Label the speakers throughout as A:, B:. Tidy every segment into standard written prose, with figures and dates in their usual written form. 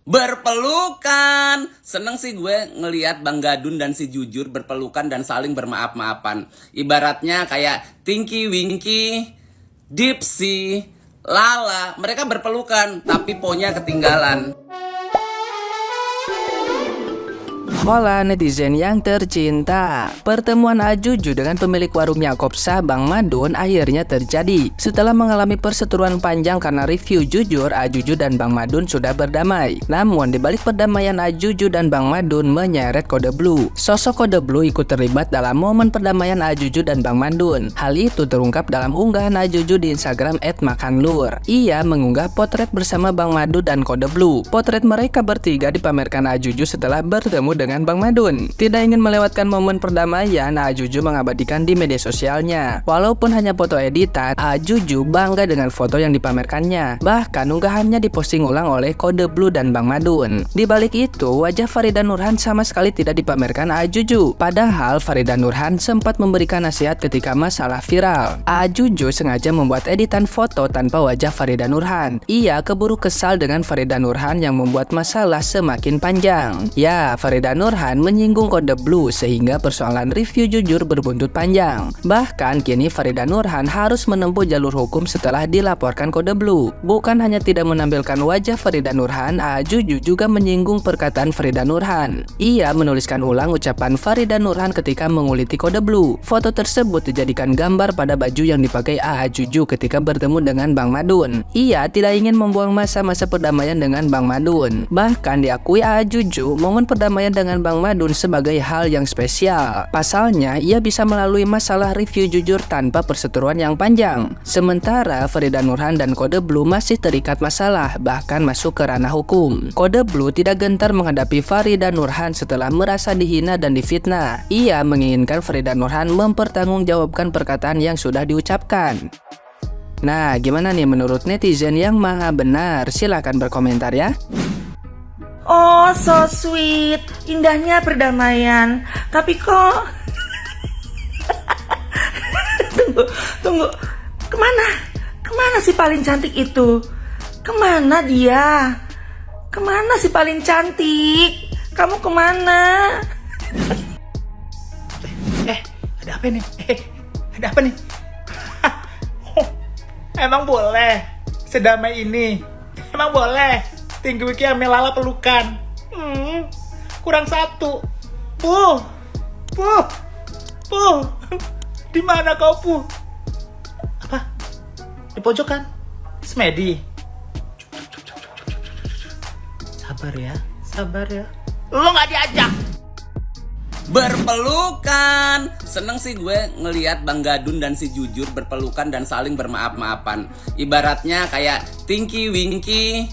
A: Berpelukan. Seneng sih gue ngelihat Bang Gadun dan si Jujur berpelukan dan saling bermaaf-maafan. Ibaratnya kayak Tinky Winky, Dipsy, Lala. Mereka berpelukan tapi Po-nya ketinggalan.
B: Mola netizen yang tercinta, pertemuan Ajuju dengan pemilik warung Yakobsa Bang Madun akhirnya terjadi. Setelah mengalami perseteruan panjang karena review jujur, Ajuju dan Bang Madun sudah berdamai. Namun di balik perdamaian Ajuju dan Bang Madun menyeret Kode Blue. Sosok Kode Blue ikut terlibat dalam momen perdamaian Ajuju dan Bang Madun. Hal itu terungkap dalam unggahan Ajuju di Instagram @makanlur. Ia mengunggah potret bersama Bang Madun dan Kode Blue. Potret mereka bertiga dipamerkan Ajuju setelah bertemu dengan Bang Madun. Tidak ingin melewatkan momen perdamaian, Ajuju mengabadikan di media sosialnya. Walaupun hanya foto editan, Ajuju bangga dengan foto yang dipamerkannya. Bahkan unggahannya diposting ulang oleh Kode Blue dan Bang Madun. Di balik itu, wajah Farida Nurhan sama sekali tidak dipamerkan Ajuju. Padahal Farida Nurhan sempat memberikan nasihat ketika masalah viral. Ajuju sengaja membuat editan foto tanpa wajah Farida Nurhan. Ia keburu kesal dengan Farida Nurhan yang membuat masalah semakin panjang. Ya, Farida Nurhan menyinggung Kode Blue sehingga persoalan review jujur berbuntut panjang. Bahkan kini Farida Nurhan harus menempuh jalur hukum setelah dilaporkan Kode Blue. Bukan hanya tidak menampilkan wajah Farida Nurhan, Ajuju juga menyinggung perkataan Farida Nurhan. Ia menuliskan ulang ucapan Farida Nurhan ketika menguliti Kode Blue. Foto tersebut dijadikan gambar pada baju yang dipakai Ajuju ketika bertemu dengan Bang Madun. Ia tidak ingin membuang masa-masa perdamaian dengan Bang Madun. Bahkan diakui Ajuju, momen perdamaian dengan Bang Madun sebagai hal yang spesial. Pasalnya, ia bisa melalui masalah review jujur tanpa perseteruan yang panjang. Sementara Farida Nurhan dan Kode Blue masih terikat masalah, bahkan masuk ke ranah hukum. Kode Blue tidak gentar menghadapi Farida Nurhan setelah merasa dihina dan difitnah. Ia menginginkan Farida Nurhan mempertanggungjawabkan perkataan yang sudah diucapkan. Nah, gimana nih menurut netizen yang maha benar? Silahkan berkomentar ya.
C: Oh, so sweet. Indahnya perdamaian. Tapi kok... Tunggu. Kemana? Kemana si paling cantik itu? Kemana dia? Kemana si paling cantik? Kamu kemana?
D: Ada apa nih? Ada apa nih? Emang boleh sedamai ini? Emang boleh Tinky Winky sama Lala pelukan? Kurang satu. Puh. Di mana kau, Puh? Apa? Di pojokan? Smedi. Sabar ya. Lo nggak diajak.
A: Berpelukan. Seneng sih gue ngelihat Bang Gadun dan si Jujur berpelukan dan saling bermaaf-maafan. Ibaratnya kayak Tinky Winky,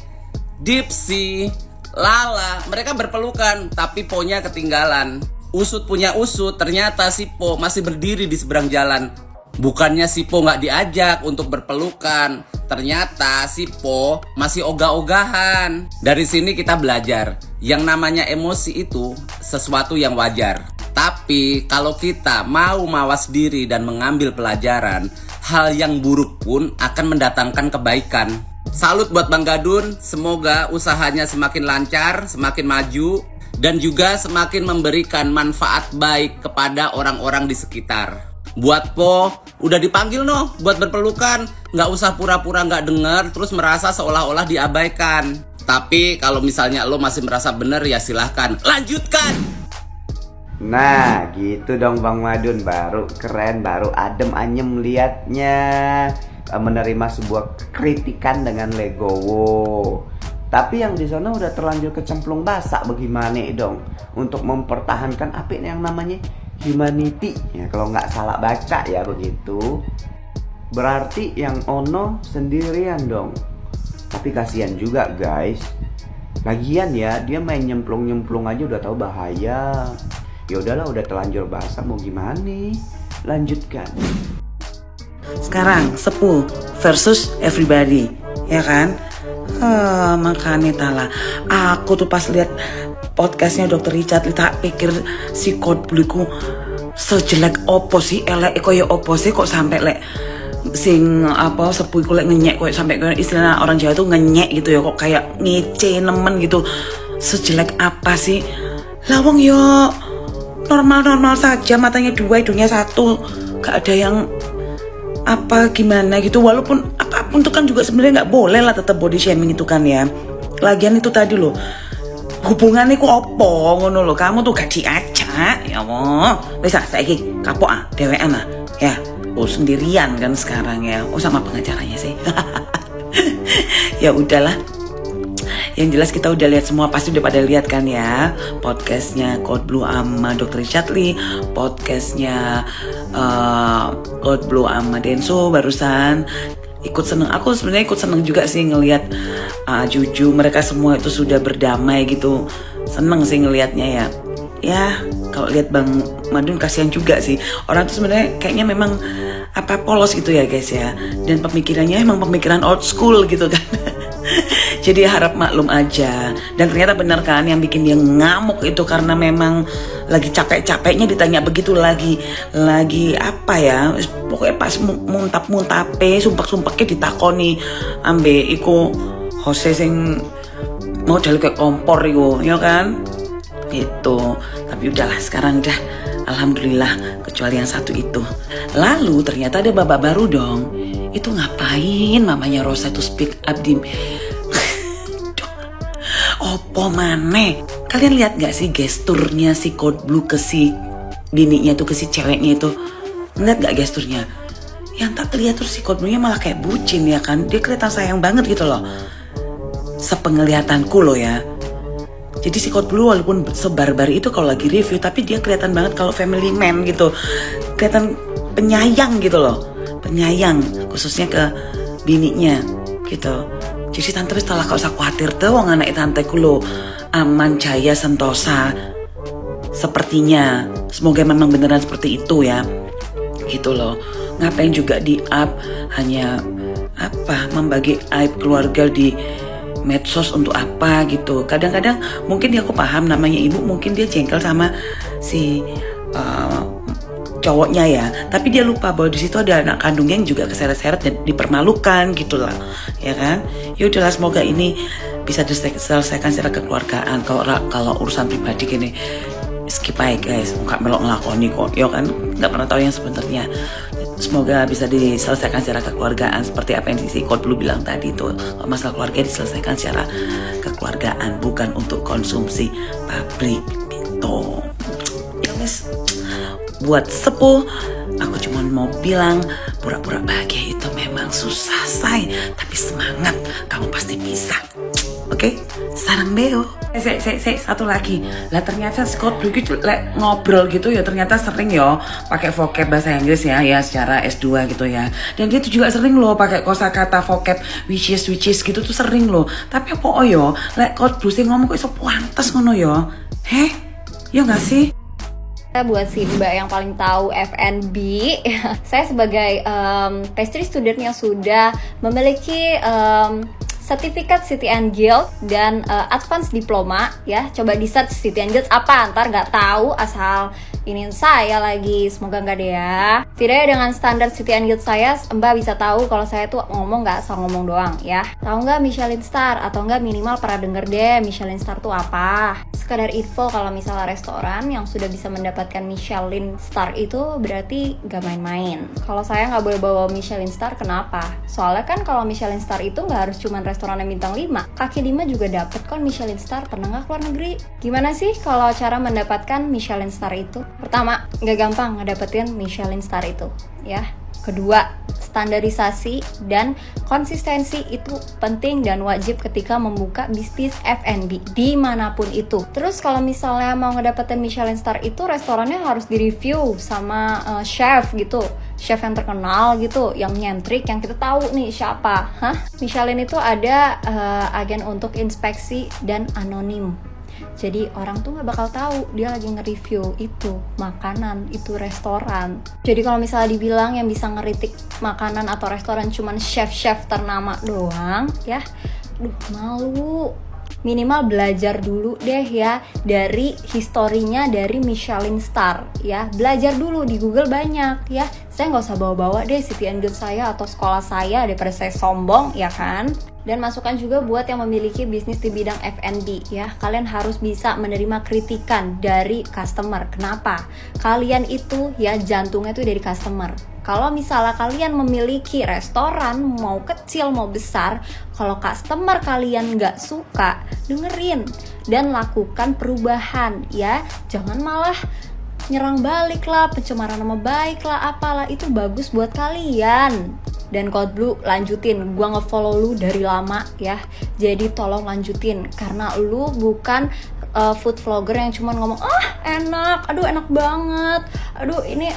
A: Dipsy, Lala. Mereka berpelukan tapi Po-nya ketinggalan. Usut punya usut, ternyata si Po masih berdiri di seberang jalan. Bukannya si Po nggak diajak untuk berpelukan, ternyata si Po masih ogah-ogahan. Dari sini kita belajar, yang namanya emosi itu sesuatu yang wajar. Tapi kalau kita mau mawas diri dan mengambil pelajaran, hal yang buruk pun akan mendatangkan kebaikan. Salut buat Bang Gadun, semoga usahanya semakin lancar, semakin maju, dan juga semakin memberikan manfaat baik kepada orang-orang di sekitar. Buat Po, udah dipanggil noh buat berpelukan, nggak usah pura-pura nggak dengar terus merasa seolah-olah diabaikan. Tapi kalau misalnya lo masih merasa bener ya silahkan, lanjutkan.
E: Nah gitu dong Bang Madun, baru keren, baru adem anyem liatnya. Menerima sebuah kritikan dengan legowo. Tapi yang di sana udah terlanjur kecemplung basah, bagaimana dong untuk mempertahankan apa yang namanya humanity ya, kalau nggak salah baca ya begitu. Berarti yang ono sendirian dong. Tapi kasihan juga guys. Lagian ya, dia main nyemplung aja udah tahu bahaya. Ya udahlah, udah terlanjur basah mau gimana? Lanjutkan.
C: Sekarang Sepuh versus everybody, ya kan? Makanya Tala, aku tuh pas lihat podcastnya Dr. Richard tak pikir si Kode Blue ku sejelek opo sih, elek koyo opo sih kok sampai lek sing apa sepui kulek ngenyek kok sampai istilah orang Jawa tuh ngenyek gitu ya, kok kayak ngece nemen gitu. Sejelek apa sih? Lawang yo normal-normal saja, matanya 2, hidungnya 1, gak ada yang apa gimana gitu. Walaupun apapun itu kan juga sebenarnya nggak boleh lah tetap body shaming itu kan ya. Lagian itu tadi loh, hubungannya ku opo ngono loh, kamu tuh gak diajak ya Allah. Wis saiki kapok dewean ya. Sendirian kan sekarang ya. Sama pengacaranya sih. Ya udahlah. Yang jelas kita udah lihat semua, pasti udah pada lihat kan ya podcastnya Code Blue sama Dr. Richard Lee, podcastnya Code Blue sama Denso barusan. Ikut seneng, aku sebenarnya ikut seneng juga sih ngelihat Juju, mereka semua itu sudah berdamai gitu. Seneng sih ngelihatnya ya. Ya kalau lihat Bang Madun kasihan juga sih, orang tuh sebenarnya kayaknya memang polos gitu ya guys ya, dan pemikirannya emang pemikiran old school gitu kan. Jadi harap maklum aja. Dan ternyata benar kan yang bikin dia ngamuk itu karena memang lagi capek-capeknya ditanya begitu, lagi apa ya, pokoknya pas muntap-muntape sumpek-sumpeknya ditakoni ambe iku Jose sing mau jalan kayak kompor iku ya kan gitu. Tapi udahlah sekarang udah alhamdulillah, kecuali yang satu itu. Lalu ternyata ada babak baru dong. Itu ngapain mamanya Rosa itu speak up di opo maneh. Kalian lihat gak sih gesturnya si Code Blue ke si bininya tuh, ke si ceweknya itu? Ngeliat gak gesturnya? Yang tak lihat terus si Code Blue-nya malah kayak bucin ya kan. Dia kelihatan sayang banget gitu loh, sepengelihatanku loh ya. Jadi si Code Blue walaupun sebarbar itu kalau lagi review, tapi dia kelihatan banget kalau family man gitu. Kelihatan penyayang gitu loh. Penyayang khususnya ke bininya gitu. Jadi tante wis telah gak usah khawatir tuh, wong anak tanteku lo aman, jaya, sentosa. Sepertinya semoga memang beneran seperti itu ya. Gitu loh. Ngapain juga di up hanya membagi aib keluarga di medsos untuk apa gitu. Kadang-kadang mungkin dia, aku paham namanya ibu, mungkin dia jengkel sama si cowoknya ya, tapi dia lupa bahwa di situ ada anak kandungnya yang juga keseret-seret dan dipermalukan gitulah, ya kan? Ya udahlah, semoga ini bisa diselesaikan secara kekeluargaan. Kalau urusan pribadi gini, skip aja guys, nggak melok ngelakoni kok, ya kan? Nggak pernah tahu yang sebenarnya. Semoga bisa diselesaikan secara kekeluargaan seperti apa yang si Code Blue bilang tadi itu. Masalah keluarga diselesaikan secara kekeluargaan, bukan untuk konsumsi publik gitu. Ya guys, buat sepuh, aku cuma mau bilang pura-pura bahagia itu memang susah say, tapi semangat, kamu pasti bisa. Oke? Sarang beo. Satu lagi. Lah ternyata Scott Blue gitu ngobrol gitu ya, ternyata sering ya pakai vocab bahasa Inggris ya secara S2 gitu ya. Dan dia tuh juga sering loh pakai kosakata vocab which is gitu tuh sering loh. Tapi apa yo, Scott Blue sih ngomong kok iso pantes ngono yo. Heh? Ya enggak sih?
F: Buat si Mbak yang paling tahu F&B, saya sebagai pastry student yang sudah memiliki sertifikat City and Guild dan advance diploma ya. Coba di search City and Guild apa, ntar nggak tahu asal ini saya lagi, semoga nggak deh ya. Setidaknya dengan standar City and Guild saya, Mbak bisa tahu kalau saya tuh ngomong nggak asal ngomong doang ya. Tahu nggak Michelin Star, atau nggak minimal pernah denger deh Michelin Star tuh apa. Sekadar info, kalau misalnya restoran yang sudah bisa mendapatkan Michelin Star itu berarti gak main-main. Kalau saya nggak boleh bawa Michelin Star, kenapa? Soalnya kan kalau Michelin Star itu nggak harus cuma restoran yang bintang 5, kaki 5 juga dapet kan Michelin Star. Pernah nggak keluar negeri? Gimana sih kalau cara mendapatkan Michelin Star itu? Pertama, nggak gampang ngedapetin Michelin Star itu ya. Kedua, standarisasi dan konsistensi itu penting dan wajib ketika membuka bisnis F&B dimanapun itu. Terus kalau misalnya mau ngedapetin Michelin Star itu, restorannya harus direview sama chef gitu, chef yang terkenal gitu, yang nyentrik, yang kita tahu nih siapa. Michelin itu ada agen untuk inspeksi dan anonim. Jadi orang tuh gak bakal tahu dia lagi nge-review itu makanan, itu restoran. Jadi kalau misalnya dibilang yang bisa ngeritik makanan atau restoran cuman chef-chef ternama doang ya, malu. minimal belajar dulu deh ya dari historinya dari Michelin Star ya. Belajar dulu di Google banyak ya. Saya nggak usah bawa-bawa deh City and Guild saya atau sekolah saya daripada saya sombong ya kan. Dan masukan juga buat yang memiliki bisnis di bidang F&B ya. Kalian harus bisa menerima kritikan dari customer. Kenapa? Kalian itu ya jantungnya tuh dari customer. Kalau misalnya kalian memiliki restoran, mau kecil mau besar, kalau customer kalian nggak suka, dengerin dan lakukan perubahan ya. Jangan malah nyerang balik lah, pencemaran nama baik lah, apalah, itu bagus buat kalian. Dan Code Blue lanjutin, gua nge-follow lu dari lama ya, jadi tolong lanjutin karena lu bukan food vlogger yang cuma ngomong enak, aduh enak banget, aduh ini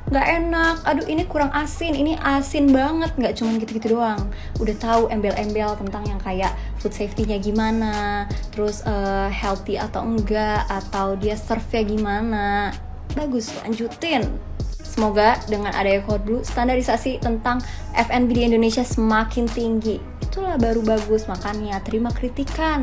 F: nggak enak, aduh ini kurang asin, ini asin banget, nggak cuma gitu-gitu doang. Udah tahu embel-embel tentang yang kayak food safety-nya gimana, terus healthy atau enggak, atau dia serve-nya gimana. Bagus, lanjutin. Semoga dengan adanya Code Blue, standarisasi tentang F&B di Indonesia semakin tinggi. Itulah baru bagus, makanya terima kritikan.